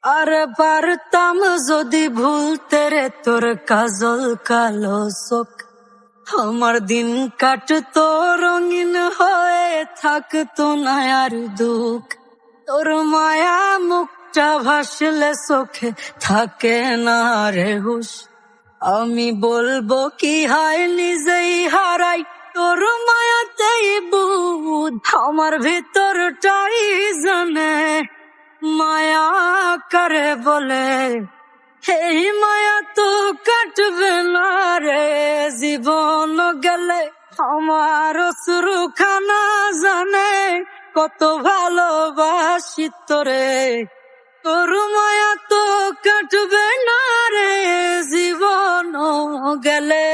আর পারতাম যদি ভুলতে রে তোর কাজল কালো চোখ, আমার দিন কাটতো রঙিন হয়ে, থাকতো না আর দুঃখ। তোর মায়া মুখটা ভাসলে চোখে থাকে না রে হুশ। আমি বলবো কি হায় নিজেই হারাই তোর মায়াতেই বুধ। আমার ভিতরটাই জানে মায়া কারে বলে, এই মায়া তো কাটবে না রে জীবন গেলে। আমার অশ্রুখানা জানে কত ভালোবাসি তোরে, তোর মায়া তো কাটবে না রে জীবন গেলে।